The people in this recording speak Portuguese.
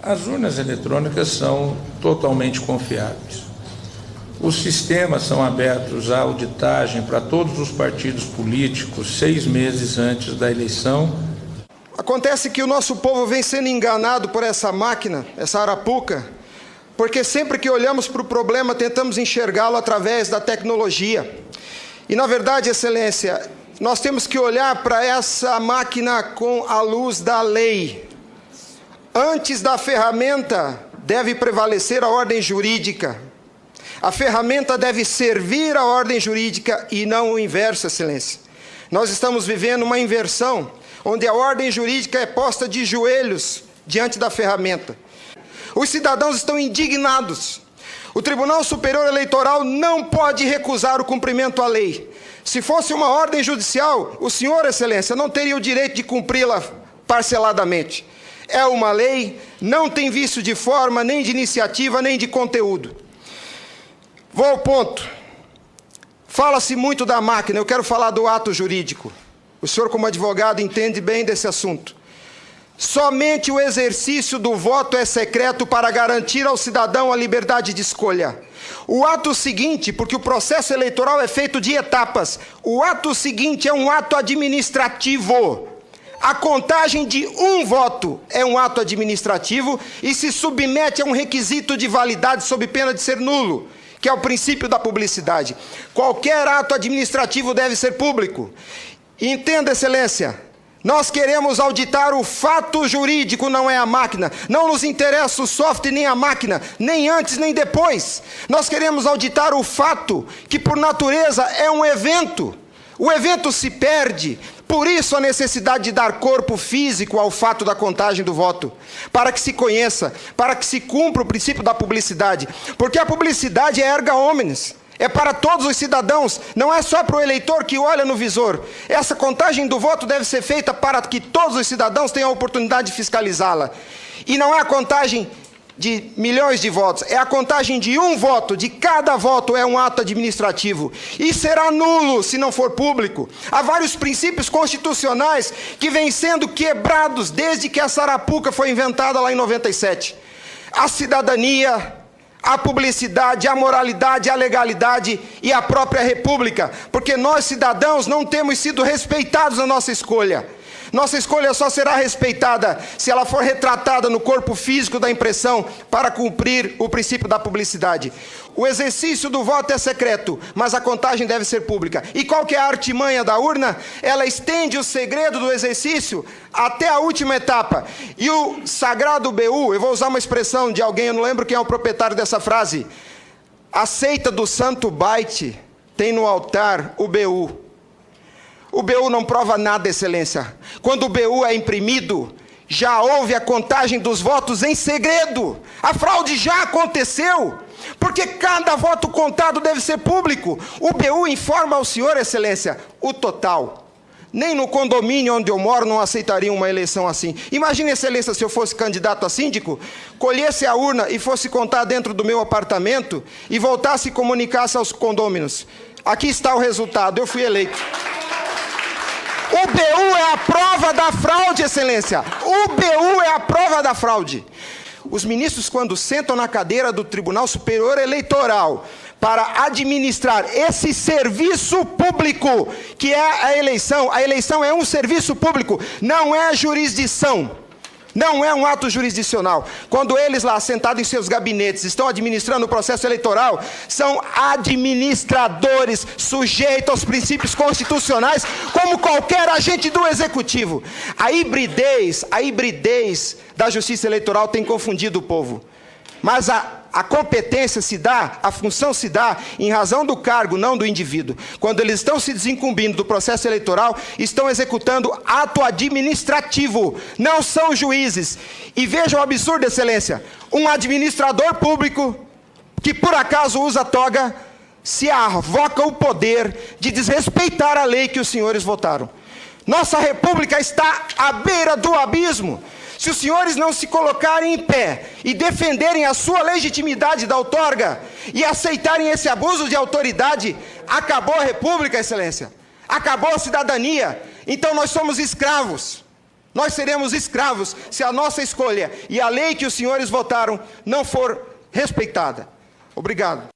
As urnas eletrônicas são totalmente confiáveis. Os sistemas são abertos à auditagem para todos os partidos políticos 6 meses antes da eleição. Acontece que o nosso povo vem sendo enganado por essa máquina, essa arapuca, porque sempre que olhamos para o problema tentamos enxergá-lo através da tecnologia. E na verdade, Excelência, nós temos que olhar para essa máquina com a luz da lei. Antes da ferramenta deve prevalecer a ordem jurídica. A ferramenta deve servir a ordem jurídica e não o inverso, Excelência. Nós estamos vivendo uma inversão, onde a ordem jurídica é posta de joelhos diante da ferramenta. Os cidadãos estão indignados. O Tribunal Superior Eleitoral não pode recusar o cumprimento à lei. Se fosse uma ordem judicial, o senhor, Excelência, não teria o direito de cumpri-la parceladamente. É uma lei, não tem vício de forma, nem de iniciativa, nem de conteúdo. Vou ao ponto. Fala-se muito da máquina, eu quero falar do ato jurídico. O senhor, como advogado, entende bem desse assunto. Somente o exercício do voto é secreto para garantir ao cidadão a liberdade de escolha. O ato seguinte, porque o processo eleitoral é feito de etapas, o ato seguinte é um ato administrativo. A contagem de um voto é um ato administrativo e se submete a um requisito de validade sob pena de ser nulo, que é o princípio da publicidade. Qualquer ato administrativo deve ser público. Entenda, Excelência, nós queremos auditar o fato jurídico, não é a máquina. Não nos interessa o software nem a máquina, nem antes nem depois. Nós queremos auditar o fato, que por natureza é um evento. O evento se perde, por isso a necessidade de dar corpo físico ao fato da contagem do voto, para que se conheça, para que se cumpra o princípio da publicidade, porque a publicidade é erga omnes, é para todos os cidadãos, não é só para o eleitor que olha no visor. Essa contagem do voto deve ser feita para que todos os cidadãos tenham a oportunidade de fiscalizá-la. E não é a contagem de milhões de votos, é a contagem de um voto, de cada voto é um ato administrativo, e será nulo se não for público. Há vários princípios constitucionais que vêm sendo quebrados desde que essa arapuca foi inventada lá em 97. A cidadania, a publicidade, a moralidade, a legalidade e a própria república, porque nós cidadãos não temos sido respeitados na nossa escolha. Nossa escolha só será respeitada se ela for retratada no corpo físico da impressão para cumprir o princípio da publicidade. O exercício do voto é secreto, mas a contagem deve ser pública. E qual que é a artimanha da urna? Ela estende o segredo do exercício até a última etapa. E o sagrado BU, eu vou usar uma expressão de alguém, eu não lembro quem é o proprietário dessa frase. A seita do santo byte tem no altar o BU. O BU não prova nada, Excelência. Quando o BU é imprimido, já houve a contagem dos votos em segredo. A fraude já aconteceu, porque cada voto contado deve ser público. O BU informa ao senhor, Excelência, o total. Nem no condomínio onde eu moro não aceitaria uma eleição assim. Imagine, Excelência, se eu fosse candidato a síndico, colhesse a urna e fosse contar dentro do meu apartamento e voltasse e comunicasse aos condôminos. Aqui está o resultado, eu fui eleito. O BU é a prova da fraude, Excelência. O BU é a prova da fraude. Os ministros, quando sentam na cadeira do Tribunal Superior Eleitoral para administrar esse serviço público, que é a eleição é um serviço público, não é jurisdição. Não é um ato jurisdicional. Quando eles lá, sentados em seus gabinetes, estão administrando o processo eleitoral, são administradores sujeitos aos princípios constitucionais, como qualquer agente do executivo. A hibridez da justiça eleitoral tem confundido o povo. Mas a competência se dá, a função se dá em razão do cargo, não do indivíduo. Quando eles estão se desincumbindo do processo eleitoral, estão executando ato administrativo, não são juízes. E veja o absurdo, Excelência, um administrador público que por acaso usa toga, se arvoca o poder de desrespeitar a lei que os senhores votaram. Nossa república está à beira do abismo. Se os senhores não se colocarem em pé e defenderem a sua legitimidade da outorga e aceitarem esse abuso de autoridade, acabou a república, Excelência. Acabou a cidadania. Então nós somos escravos. Nós seremos escravos se a nossa escolha e a lei que os senhores votaram não for respeitada. Obrigado.